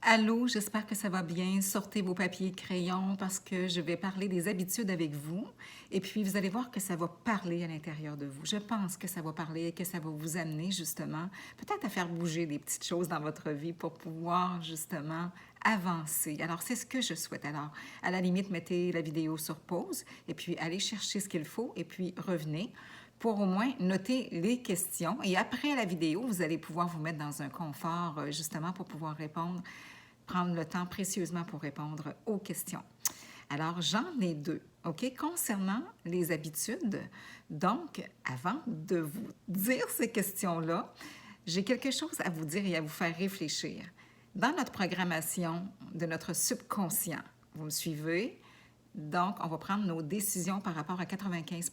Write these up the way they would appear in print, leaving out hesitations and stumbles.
Allô, j'espère que ça va bien. Sortez vos papiers et crayons parce que je vais parler des habitudes avec vous. Et puis, vous allez voir que ça va parler à l'intérieur de vous. Je pense que ça va parler et que ça va vous amener justement peut-être à faire bouger des petites choses dans votre vie pour pouvoir justement avancer. Alors, c'est ce que je souhaite. Alors, à la limite, mettez la vidéo sur pause et puis allez chercher ce qu'il faut et puis revenez pour au moins noter les questions. Et après la vidéo, vous allez pouvoir vous mettre dans un confort justement pour pouvoir répondre, prendre le temps précieusement pour répondre aux questions. Alors, j'en ai deux, OK? Concernant les habitudes, donc, avant de vous dire ces questions-là, j'ai quelque chose à vous dire et à vous faire réfléchir. Dans notre programmation de notre subconscient, vous me suivez? Donc, on va prendre nos décisions par rapport à 95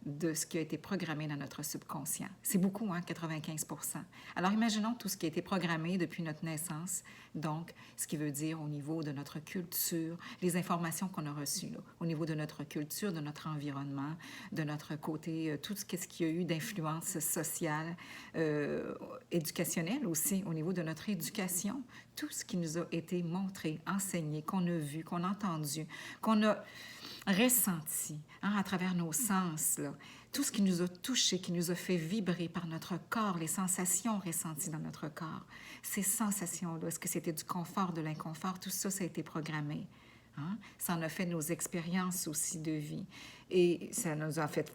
de ce qui a été programmé dans notre subconscient. C'est beaucoup, hein, 95 Alors, imaginons tout ce qui a été programmé depuis notre naissance, donc ce qui veut dire au niveau de notre culture, les informations qu'on a reçues, là, au niveau de notre culture, de notre environnement, de notre côté, tout ce qu'il y a eu d'influence sociale, éducationnelle aussi, au niveau de notre éducation, tout ce qui nous a été montré, enseigné, qu'on a vu, qu'on a entendu, qu'on a ressenti hein, à travers nos sens, là. Tout ce qui nous a touchés, qui nous a fait vibrer par notre corps, les sensations ressenties dans notre corps, ces sensations-là, est-ce que c'était du confort, de l'inconfort, tout ça, ça a été programmé. Hein? Ça en a fait nos expériences aussi de vie. Et ça nous a fait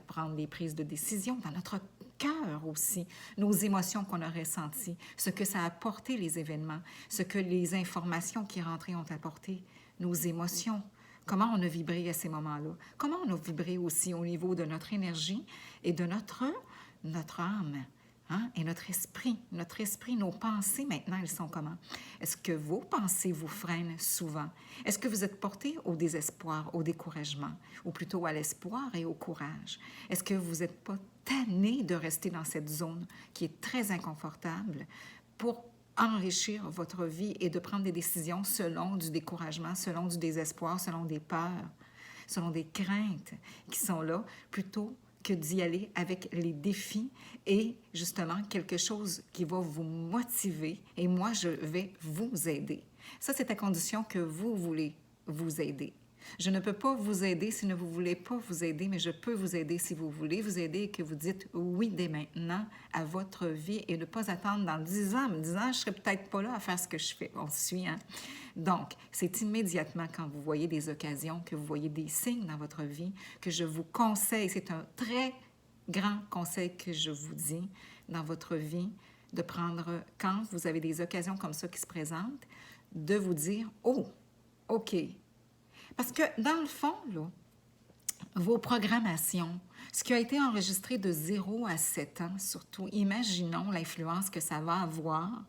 prendre des prises de décision dans notre cœur aussi, nos émotions qu'on a ressenties, ce que ça a apporté les événements, ce que les informations qui rentraient ont apporté, nos émotions. Comment on a vibré à ces moments-là? Comment on a vibré aussi au niveau de notre énergie et de notre âme hein? Et notre esprit. Notre esprit, nos pensées, maintenant, elles sont comment? Est-ce que vos pensées vous freinent souvent? Est-ce que vous êtes porté au désespoir, au découragement, ou plutôt à l'espoir et au courage? Est-ce que vous n'êtes pas tanné de rester dans cette zone qui est très inconfortable pour enrichir votre vie et de prendre des décisions selon du découragement, selon du désespoir, selon des peurs, selon des craintes qui sont là, plutôt que d'y aller avec les défis et justement quelque chose qui va vous motiver et moi, je vais vous aider. Ça, c'est à condition que vous voulez vous aider. Je ne peux pas vous aider si vous ne voulez pas vous aider, mais je peux vous aider si vous voulez vous aider et que vous dites oui dès maintenant à votre vie et ne pas attendre dans 10 ans. En me disant, je ne serai peut-être pas là à faire ce que je fais. On suit, hein? Donc, c'est immédiatement quand vous voyez des occasions, que vous voyez des signes dans votre vie, que je vous conseille, c'est un très grand conseil que je vous dis dans votre vie, de prendre, quand vous avez des occasions comme ça qui se présentent, de vous dire, oh, OK. Parce que dans le fond, là, vos programmations, ce qui a été enregistré de 0 à 7 ans, surtout, imaginons l'influence que ça va avoir.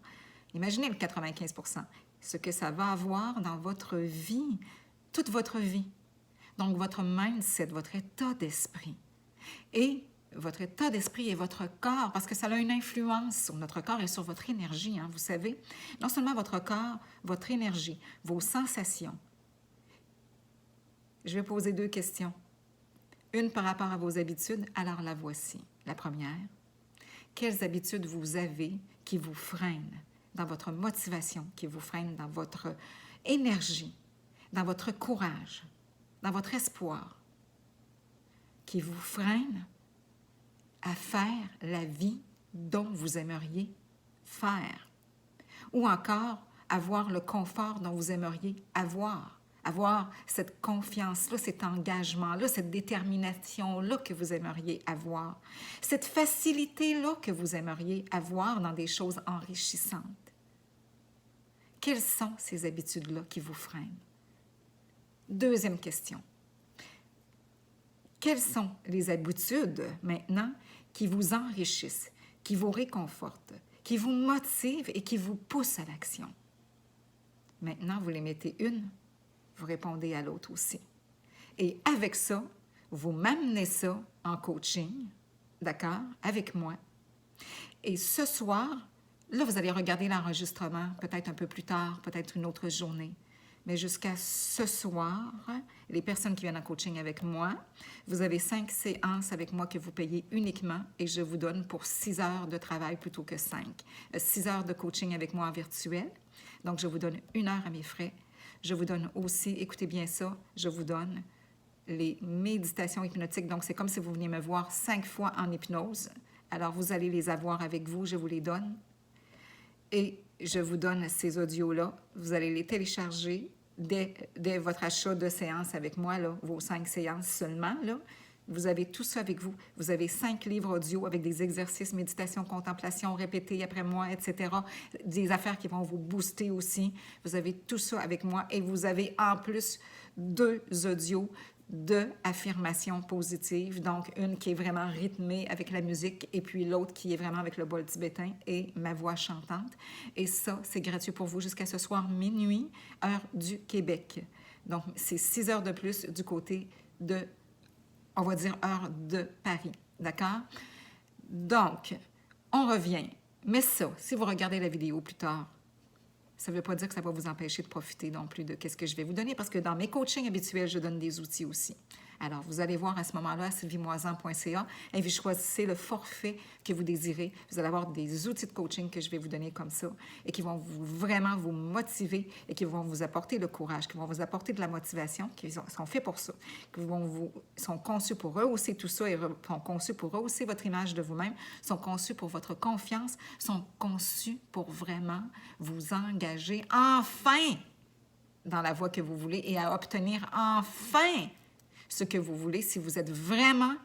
Imaginez le 95 ce que ça va avoir dans votre vie, toute votre vie. Donc, votre mindset, votre état d'esprit. Et votre état d'esprit et votre corps, parce que ça a une influence sur notre corps et sur votre énergie, hein, vous savez. Non seulement votre corps, votre énergie, vos sensations. Je vais poser deux questions. Une par rapport à vos habitudes, alors la voici. La première, quelles habitudes vous avez qui vous freinent dans votre motivation, qui vous freinent dans votre énergie, dans votre courage, dans votre espoir, qui vous freinent à faire la vie dont vous aimeriez faire, ou encore avoir le confort dont vous aimeriez avoir cette confiance-là, cet engagement-là, cette détermination-là que vous aimeriez avoir, cette facilité-là que vous aimeriez avoir dans des choses enrichissantes. Quelles sont ces habitudes-là qui vous freinent? Deuxième question. Quelles sont les habitudes, maintenant, qui vous enrichissent, qui vous réconfortent, qui vous motivent et qui vous poussent à l'action? Maintenant, vous les mettez une, vous répondez à l'autre aussi. Et avec ça, vous m'amenez ça en coaching, d'accord, avec moi. Et ce soir, là, vous allez regarder l'enregistrement, peut-être un peu plus tard, peut-être une autre journée. Mais jusqu'à ce soir, les personnes qui viennent en coaching avec moi, vous avez 5 séances avec moi que vous payez uniquement et je vous donne pour 6 heures de travail plutôt que 5. 6 heures de coaching avec moi en virtuel. Donc, je vous donne 1 heure à mes frais. Je vous donne aussi, écoutez bien ça, je vous donne les méditations hypnotiques. Donc, c'est comme si vous veniez me voir 5 fois en hypnose. Alors, vous allez les avoir avec vous, je vous les donne. Et je vous donne ces audios-là. Vous allez les télécharger dès votre achat de séance avec moi, là, vos 5 séances seulement. Là. Vous avez tout ça avec vous. Vous avez 5 livres audio avec des exercices, méditation, contemplation, répétés après moi, etc. Des affaires qui vont vous booster aussi. Vous avez tout ça avec moi et vous avez en plus 2 audios de affirmations positives, donc une qui est vraiment rythmée avec la musique et puis l'autre qui est vraiment avec le bol tibétain et ma voix chantante. Et ça, c'est gratuit pour vous jusqu'à ce soir minuit, heure du Québec. Donc, c'est 6 heures de plus du côté de, on va dire, heure de Paris. D'accord? Donc, on revient. Mais ça, si vous regardez la vidéo plus tard, ça ne veut pas dire que ça va vous empêcher de profiter non plus de ce que je vais vous donner, parce que dans mes coachings habituels, je donne des outils aussi. Alors, vous allez voir à ce moment-là, sylviemoisan.ca, et vous choisissez le forfait que vous désirez. Vous allez avoir des outils de coaching que je vais vous donner comme ça, et qui vont vraiment vous motiver, et qui vont vous apporter le courage, qui vont vous apporter de la motivation, qui sont faits pour ça, sont conçus pour rehausser tout ça, et sont conçus pour rehausser votre image de vous-même, sont conçus pour votre confiance, sont conçus pour vraiment vous engager enfin dans la voie que vous voulez et à obtenir enfin ce que vous voulez si vous êtes vraiment,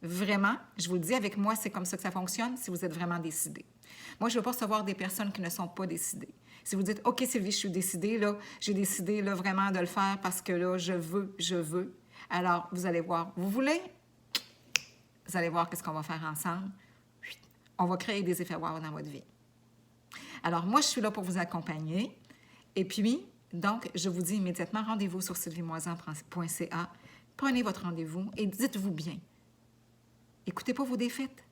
je vous le dis avec moi, c'est comme ça que ça fonctionne, si vous êtes vraiment décidé. Moi, je ne veux pas recevoir des personnes qui ne sont pas décidées. Si vous dites, OK, Sylvie, je suis décidée, là, j'ai décidé là, vraiment de le faire parce que là, je veux. Alors, vous allez voir, vous voulez? Vous allez voir qu'est-ce qu'on va faire ensemble. On va créer des effets wow dans votre vie. Alors, moi, je suis là pour vous accompagner. Et puis, donc, je vous dis immédiatement, rendez-vous sur sylviemoisan.ca. Prenez votre rendez-vous et dites-vous bien. Écoutez pas vos défaites.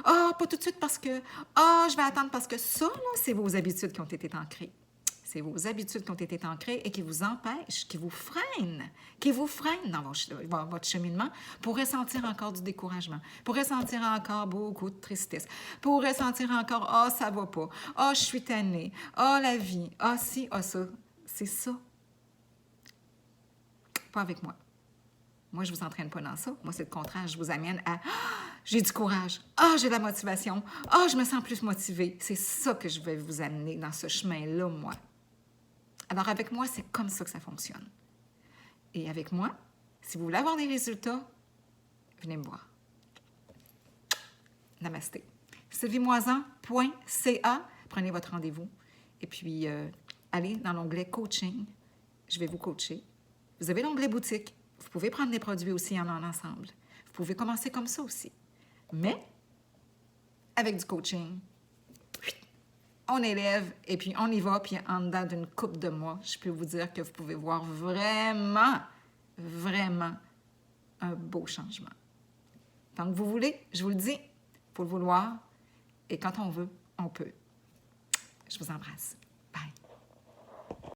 Ah, pas tout de suite parce que, je vais attendre parce que ça, là, c'est vos habitudes qui ont été ancrées. C'est vos habitudes qui ont été ancrées et qui vous empêchent, qui vous freinent dans votre cheminement pour ressentir encore du découragement, pour ressentir encore beaucoup de tristesse, pour ressentir encore, ça va pas, je suis tannée, la vie, ci, ça. C'est ça. Pas avec moi. Moi, je ne vous entraîne pas dans ça. Moi, c'est le contraire. Je vous amène à j'ai du courage. J'ai de la motivation. Je me sens plus motivée. C'est ça que je vais vous amener dans ce chemin-là, moi. Alors, avec moi, c'est comme ça que ça fonctionne. Et avec moi, si vous voulez avoir des résultats, venez me voir. Namasté. sylviemoisan.ca. Prenez votre rendez-vous. Et puis, allez dans l'onglet coaching. Je vais vous coacher. Vous avez l'onglet boutique. Vous pouvez prendre des produits aussi en ensemble. Vous pouvez commencer comme ça aussi. Mais, avec du coaching, on élève et puis on y va. Puis en dedans d'une couple de mois, je peux vous dire que vous pouvez voir vraiment un beau changement. Tant que vous voulez, je vous le dis, il faut le vouloir. Et quand on veut, on peut. Je vous embrasse.